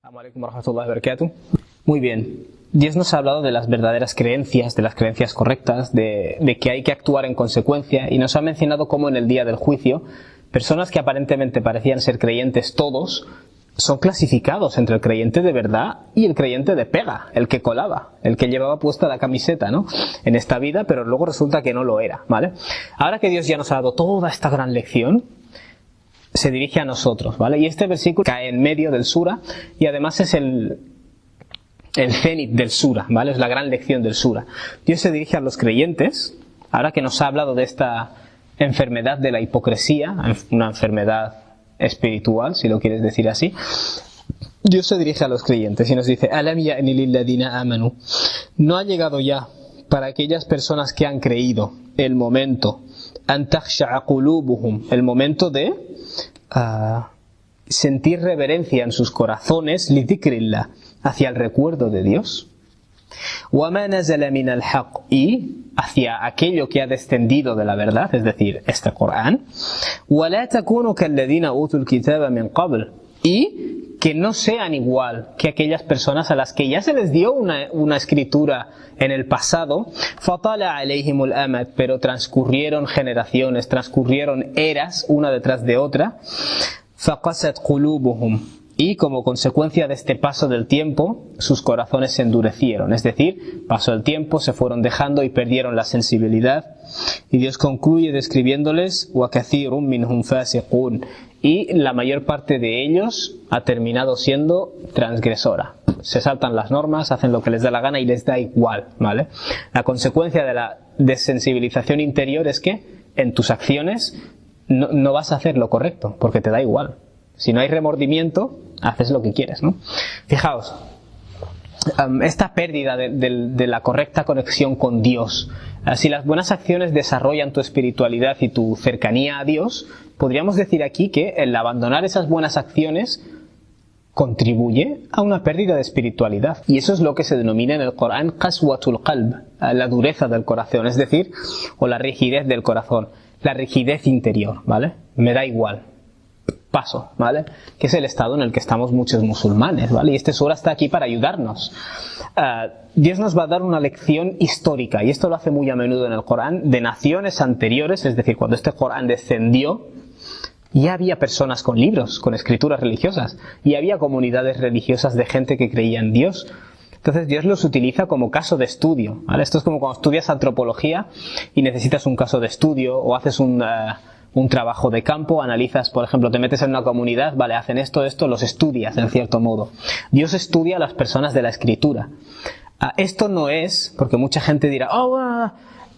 Assalamu alaikum warahmatullahi wabarakatuh. Muy bien, Dios nos ha hablado de las verdaderas creencias, de las creencias correctas, de que hay que actuar en consecuencia, y nos ha mencionado cómo en el día del juicio personas que aparentemente parecían ser creyentes todos son clasificados entre el creyente de verdad y el creyente de pega, el que colaba, el que llevaba puesta la camiseta, ¿no?, en esta vida, pero luego resulta que no lo era, ¿vale? Ahora que Dios ya nos ha dado toda esta gran lección, se dirige a nosotros, ¿vale? Y este versículo cae en medio del sura y además es el cenit del sura, ¿vale? Es la gran lección del sura. Dios se dirige a los creyentes, ahora que nos ha hablado de esta enfermedad de la hipocresía, una enfermedad espiritual, si lo quieres decir así. Dios se dirige a los creyentes y nos dice: Alam ya'ni lilladhina amanu. No ha llegado ya para aquellas personas que han creído el momento, an takhsha'a qulubuhum, el momento de sentir reverencia en sus corazones, li dhikrillah, hacia el recuerdo de Dios, wa ma nazala min al-haq, y hacia aquello que ha descendido de la verdad, es decir, este Corán, wa la takunu kalladhina utul kitaba min qabl, y que no sean igual que aquellas personas a las que ya se les dio una escritura en el pasado, fatala alayhimul amad, pero transcurrieron generaciones, transcurrieron eras una detrás de otra, faqasat qulubuhum, y como consecuencia de este paso del tiempo sus corazones se endurecieron, es decir, pasó el tiempo, se fueron dejando y perdieron la sensibilidad. Y Dios concluye describiéndoles: wa kathirun minhum fasiqun, y la mayor parte de ellos ha terminado siendo transgresora. Se saltan las normas, hacen lo que les da la gana y les da igual, ¿vale? La consecuencia de la desensibilización interior es que en tus acciones no vas a hacer lo correcto, porque te da igual. Si no hay remordimiento, haces lo que quieres, ¿no? Fijaos, esta pérdida de la correcta conexión con Dios, si las buenas acciones desarrollan tu espiritualidad y tu cercanía a Dios, podríamos decir aquí que el abandonar esas buenas acciones contribuye a una pérdida de espiritualidad. Y eso es lo que se denomina en el Corán qaswatul qalb, la dureza del corazón, es decir, o la rigidez del corazón, la rigidez interior, ¿vale? Me da igual. Paso, ¿vale? Que es el estado en el que estamos muchos musulmanes, ¿vale? Y este sura está aquí para ayudarnos. Dios nos va a dar una lección histórica, y esto lo hace muy a menudo en el Corán, de naciones anteriores, es decir, cuando este Corán descendió, ya había personas con libros, con escrituras religiosas, y había comunidades religiosas de gente que creía en Dios. Entonces Dios los utiliza como caso de estudio, ¿vale? Esto es como cuando estudias antropología y necesitas un caso de estudio, o haces un trabajo de campo, analizas, por ejemplo, te metes en una comunidad, vale, hacen esto, los estudias en cierto modo. Dios estudia a las personas de la escritura. Esto no es, porque mucha gente dirá: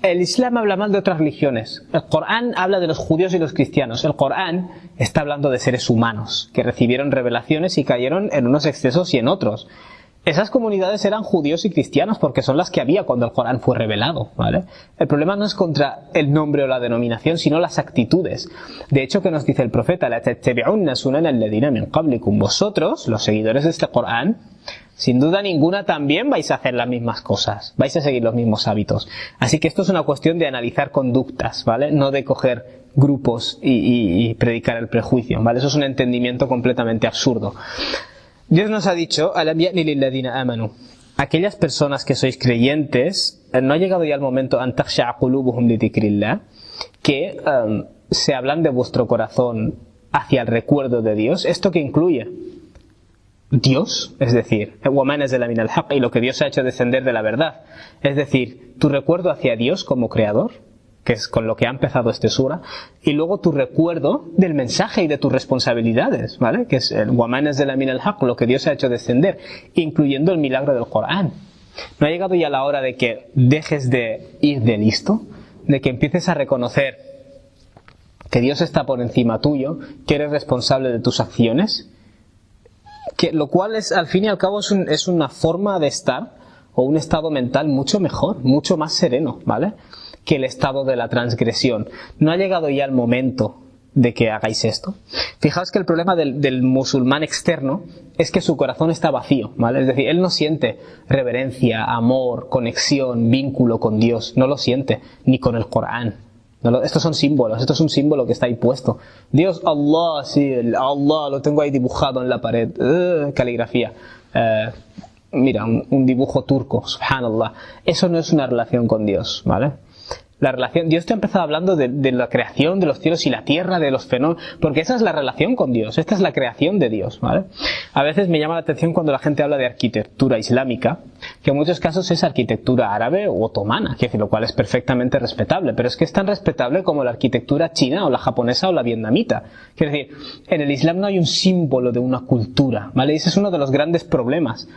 el Islam habla mal de otras religiones, el Corán habla de los judíos y los cristianos. El Corán está hablando de seres humanos que recibieron revelaciones y cayeron en unos excesos y en otros. Esas comunidades eran judíos y cristianos porque son las que había cuando el Corán fue revelado, ¿vale? El problema no es contra el nombre o la denominación, sino las actitudes. De hecho, ¿qué nos dice el profeta? La tattabi'unna sunana alladhina min qablikum. Vosotros, los seguidores de este Corán, sin duda ninguna también vais a hacer las mismas cosas, vais a seguir los mismos hábitos. Así que esto es una cuestión de analizar conductas, ¿vale? No de coger grupos y predicar el prejuicio, ¿vale? Eso es un entendimiento completamente absurdo. Dios nos ha dicho: Alam ya'ni lilladhina amanu. Aquellas personas que sois creyentes, ¿no ha llegado ya el momento an takhsha'a qulubuhum li dhikrillah, que se hablan de vuestro corazón hacia el recuerdo de Dios? ¿Esto qué incluye? Dios, es decir, wa ma nazala min al-haq, y lo que Dios ha hecho descender de la verdad, es decir, tu recuerdo hacia Dios como creador, que es con lo que ha empezado este sura, y luego tu recuerdo del mensaje y de tus responsabilidades, ¿vale? Que es el wa ma nazala min al-haq, lo que Dios ha hecho descender, incluyendo el milagro del Corán. ¿No ha llegado ya la hora de que dejes de ir de listo? De que empieces a reconocer que Dios está por encima tuyo, que eres responsable de tus acciones, que lo cual es, al fin y al cabo, es una forma de estar, o un estado mental mucho mejor, mucho más sereno, ¿vale?, que el estado de la transgresión. ¿No ha llegado ya el momento de que hagáis esto? Fijaos que el problema del musulmán externo es que su corazón está vacío, ¿vale? Es decir, él no siente reverencia, amor, conexión, vínculo con Dios, no lo siente, ni con el Corán. Estos son símbolos, esto es un símbolo que está ahí puesto. Dios, Allah, sí, Allah lo tengo ahí dibujado en la pared. Caligrafía. Mira, un dibujo turco, subhanallah. Eso no es una relación con Dios, ¿vale? La relación, Dios te ha empezado hablando de la creación de los cielos y la tierra, de los fenómenos, porque esa es la relación con Dios, esta es la creación de Dios, ¿vale? A veces me llama la atención cuando la gente habla de arquitectura islámica, que en muchos casos es arquitectura árabe o otomana, que lo cual es perfectamente respetable, pero es que es tan respetable como la arquitectura china o la japonesa o la vietnamita. Quiero decir, en el Islam no hay un símbolo de una cultura, ¿vale? Y ese es uno de los grandes problemas.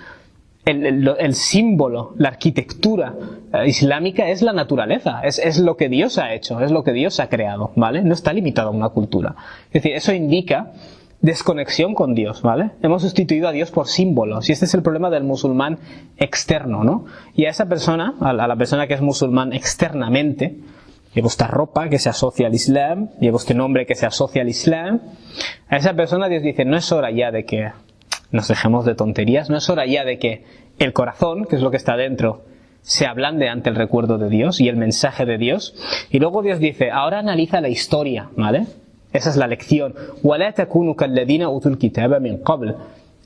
El símbolo, la arquitectura islámica es la naturaleza, es lo que Dios ha hecho, es lo que Dios ha creado, ¿vale? No está limitado a una cultura. Es decir, eso indica desconexión con Dios, ¿vale? Hemos sustituido a Dios por símbolos y este es el problema del musulmán externo, ¿no? Y a esa persona, a la persona que es musulmán externamente, lleva esta ropa que se asocia al Islam, lleva este nombre que se asocia al Islam, a esa persona Dios dice, no es hora ya de que nos dejemos de tonterías, no es hora ya de que el corazón, que es lo que está dentro, se ablande ante el recuerdo de Dios y el mensaje de Dios. Y luego Dios dice, ahora analiza la historia, ¿vale? Esa es la lección. وَلَا تَكُونُوا كَالَّذِينَ أُوتُوا الْكِتَابَ مِنْ قَبْلِ.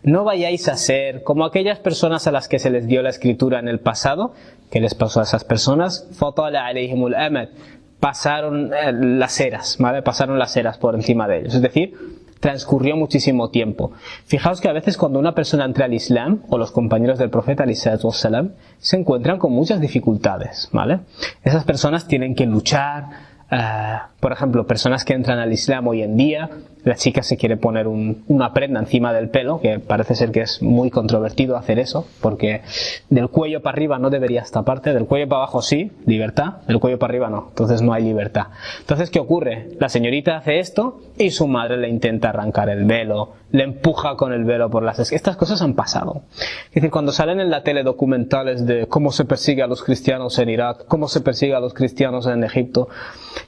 No vayáis a ser como aquellas personas a las que se les dio la escritura en el pasado. ¿Qué les pasó a esas personas? فَطَالَ عَلَيْهِمُ الْأَمَدُ. Pasaron las eras, ¿vale? Pasaron las eras por encima de ellos. Es decir, transcurrió muchísimo tiempo. Fijaos que a veces cuando una persona entra al Islam, o los compañeros del profeta alayhi salatu wassalam, se encuentran con muchas dificultades, ¿vale? Esas personas tienen que luchar. Por ejemplo, personas que entran al Islam hoy en día, la chica se quiere poner una prenda encima del pelo, que parece ser que es muy controvertido hacer eso, porque del cuello para arriba no deberías taparte, del cuello para abajo sí, libertad, del cuello para arriba no, entonces no hay libertad. Entonces, ¿qué ocurre? La señorita hace esto y su madre le intenta arrancar el velo, le empuja con el velo por las esquinas. Estas cosas han pasado. Es decir, cuando salen en la tele documentales de cómo se persigue a los cristianos en Irak, cómo se persigue a los cristianos en Egipto,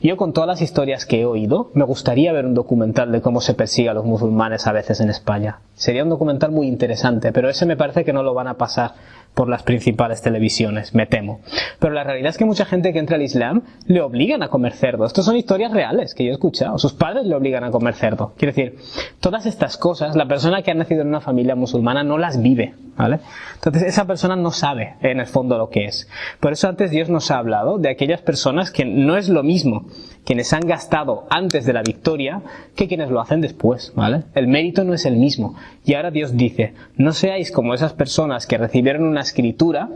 yo con todas las historias que he oído, me gustaría ver un documental de cómo se persigue a los musulmanes a veces en España. Sería un documental muy interesante, pero ese me parece que no lo van a pasar por las principales televisiones, me temo. Pero la realidad es que mucha gente que entra al Islam le obligan a comer cerdo. Estas son historias reales que yo he escuchado. Sus padres le obligan a comer cerdo. Quiero decir, todas estas cosas, la persona que ha nacido en una familia musulmana no las vive, ¿vale? Entonces esa persona no sabe en el fondo lo que es. Por eso antes Dios nos ha hablado de aquellas personas que no es lo mismo quienes han gastado antes de la victoria que quienes lo hacen después, ¿vale? El mérito no es el mismo. Y ahora Dios dice, no seáis como esas personas que recibieron una escritura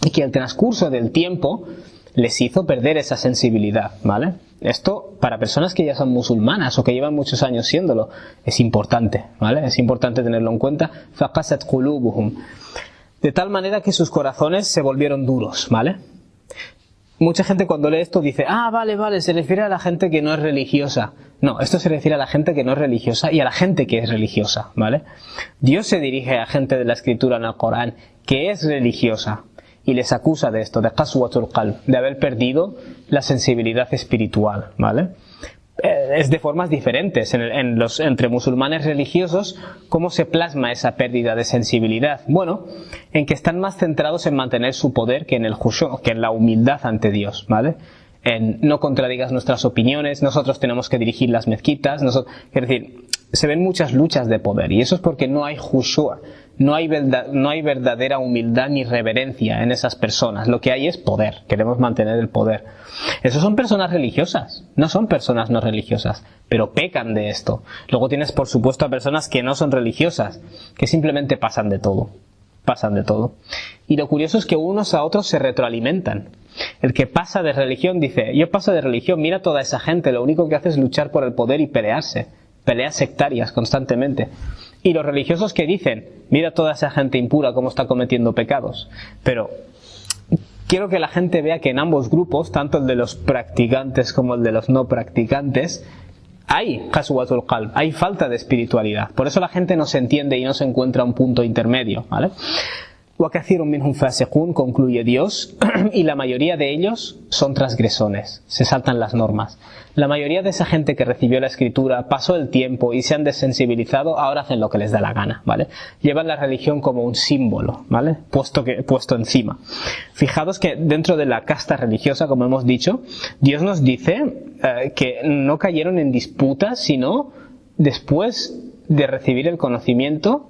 y que el transcurso del tiempo les hizo perder esa sensibilidad, ¿vale? Esto para personas que ya son musulmanas o que llevan muchos años siéndolo es importante, ¿vale? Es importante tenerlo en cuenta. فَقَسَتْ قُلُوبُهُمْ. De tal manera que sus corazones se volvieron duros, ¿vale? Mucha gente cuando lee esto dice, vale, se refiere a la gente que no es religiosa. No, esto se refiere a la gente que no es religiosa y a la gente que es religiosa, ¿vale? Dios se dirige a gente de la escritura en el Corán que es religiosa y les acusa de esto, de qaswatul qalb, de haber perdido la sensibilidad espiritual, ¿vale? Es de formas diferentes entre musulmanes religiosos. ¿Cómo se plasma esa pérdida de sensibilidad? Bueno, en que están más centrados en mantener su poder que en el khushu', que en la humildad ante Dios, ¿vale? En no contradigas nuestras opiniones, nosotros tenemos que dirigir las mezquitas, es decir, se ven muchas luchas de poder y eso es porque no hay khushu', no hay verdadera humildad ni reverencia en esas personas. Lo que hay es poder, queremos mantener el poder. Esos son personas religiosas, no son personas no religiosas, pero pecan de esto. Luego tienes por supuesto a personas que no son religiosas, que simplemente pasan de todo. Y lo curioso es que unos a otros se retroalimentan. El que pasa de religión dice, yo paso de religión, mira toda esa gente, lo único que hace es luchar por el poder y pelearse, peleas sectarias constantemente. Y los religiosos que dicen, mira toda esa gente impura cómo está cometiendo pecados. Pero quiero que la gente vea que en ambos grupos, tanto el de los practicantes como el de los no practicantes, hay qaswatul qalb, hay falta de espiritualidad. Por eso la gente no se entiende y no se encuentra un punto intermedio, ¿vale? وَكَثِيرٌ مِّنْهُمْ فَاسِقُونَ, concluye Dios, y la mayoría de ellos son transgresores, se saltan las normas. La mayoría de esa gente que recibió la escritura, pasó el tiempo y se han desensibilizado, ahora hacen lo que les da la gana, ¿vale? Llevan la religión como un símbolo, ¿vale? Puesto encima. Fijaos que dentro de la casta religiosa, como hemos dicho, Dios nos dice que no cayeron en disputas, sino después de recibir el conocimiento,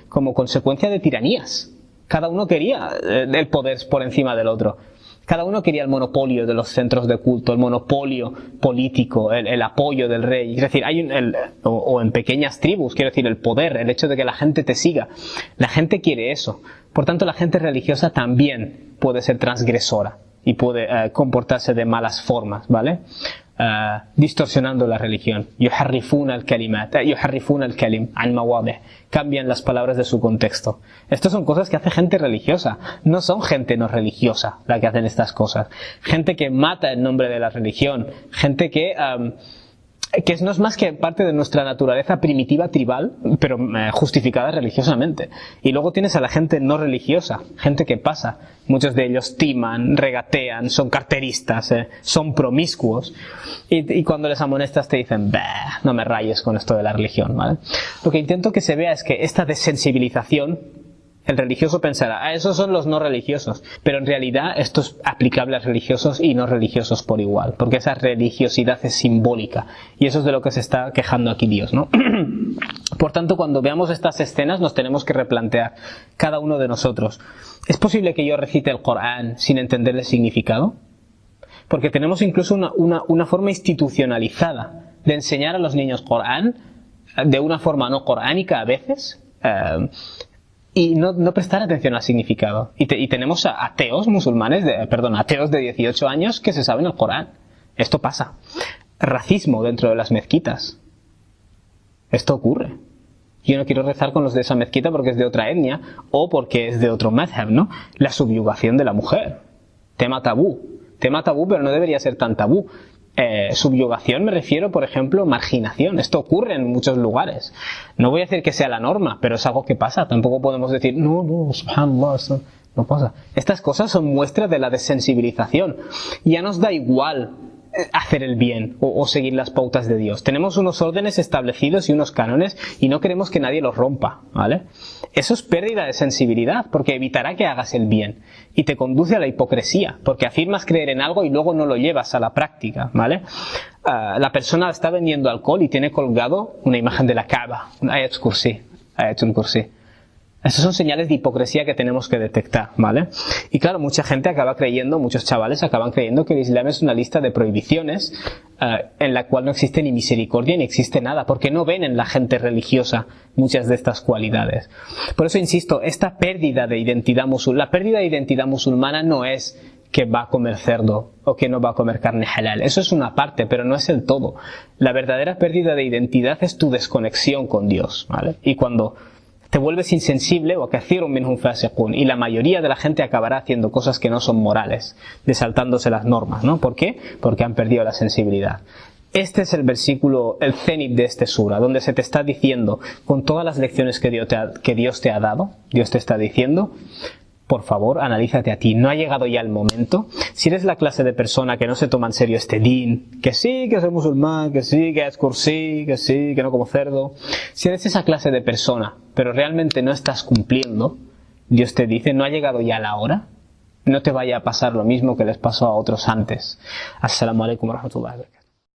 como consecuencia de tiranías. Cada uno quería el poder por encima del otro. Cada uno quería el monopolio de los centros de culto, el monopolio político, el apoyo del rey. Es decir, o en pequeñas tribus, quiero decir, el poder, el hecho de que la gente te siga. La gente quiere eso. Por tanto, la gente religiosa también puede ser transgresora y puede comportarse de malas formas, ¿vale? Distorsionando la religión. يحرفون الكلمات يحرفون الكلم عن مواضعه, cambian las palabras de su contexto. Estas son cosas que hace gente religiosa, no son gente no religiosa la que hacen estas cosas. Gente que mata en nombre de la religión, gente que no es más que parte de nuestra naturaleza primitiva tribal, pero justificada religiosamente. Y luego tienes a la gente no religiosa, gente que pasa. Muchos de ellos timan, regatean, son carteristas, son promiscuos. Y cuando les amonestas te dicen, bah, no me rayes con esto de la religión, ¿vale? Lo que intento que se vea es que esta desensibilización, el religioso pensará, esos son los no religiosos, pero en realidad esto es aplicable a religiosos y no religiosos por igual, porque esa religiosidad es simbólica, y eso es de lo que se está quejando aquí Dios, ¿no? Por tanto, cuando veamos estas escenas nos tenemos que replantear, cada uno de nosotros, ¿es posible que yo recite el Corán sin entender el significado? Porque tenemos incluso una forma institucionalizada de enseñar a los niños Corán de una forma no coránica a veces, y no prestar atención al significado. Y tenemos a ateos musulmanes, ateos de 18 años que se saben el Corán. Esto pasa. Racismo dentro de las mezquitas. Esto ocurre. Yo no quiero rezar con los de esa mezquita porque es de otra etnia o porque es de otro madhab, ¿no? La subyugación de la mujer. Tema tabú, pero no debería ser tan tabú. Subyugación me refiero, por ejemplo, marginación. Esto ocurre en muchos lugares. No voy a decir que sea la norma, pero es algo que pasa. Tampoco podemos decir, no, subhanallah, eso no pasa. Estas cosas son muestras de la desensibilización. Ya nos da igual hacer el bien o seguir las pautas de Dios. Tenemos unos órdenes establecidos y unos cánones y no queremos que nadie los rompa, ¿vale? Eso es pérdida de sensibilidad porque evitará que hagas el bien y te conduce a la hipocresía porque afirmas creer en algo y luego no lo llevas a la práctica, ¿vale? La persona está vendiendo alcohol y tiene colgado una imagen de la Kaaba, un ayatul kursi. Esas son señales de hipocresía que tenemos que detectar, ¿vale? Y claro, mucha gente acaba creyendo, muchos chavales acaban creyendo que el Islam es una lista de prohibiciones en la cual no existe ni misericordia ni existe nada, porque no ven en la gente religiosa muchas de estas cualidades. Por eso insisto, esta pérdida de identidad musulmana, la pérdida de identidad musulmana no es que va a comer cerdo o que no va a comer carne halal. Eso es una parte, pero no es el todo. La verdadera pérdida de identidad es tu desconexión con Dios, ¿vale? Y cuando te vuelves insensible, y la mayoría de la gente acabará haciendo cosas que no son morales, desaltándose las normas, ¿no? ¿Por qué? Porque han perdido la sensibilidad. Este es el versículo, el cenit de este sura, donde se te está diciendo, con todas las lecciones que Dios te ha dado, Dios te está diciendo, por favor, analízate a ti. ¿No ha llegado ya el momento? Si eres la clase de persona que no se toma en serio este din, que sí, que soy musulmán, que sí, que es kursí, que sí, que no como cerdo. Si eres esa clase de persona, pero realmente no estás cumpliendo, Dios te dice, ¿no ha llegado ya la hora? No te vaya a pasar lo mismo que les pasó a otros antes. As-salamu alaykum wa rahmatullahi wa barakatuh.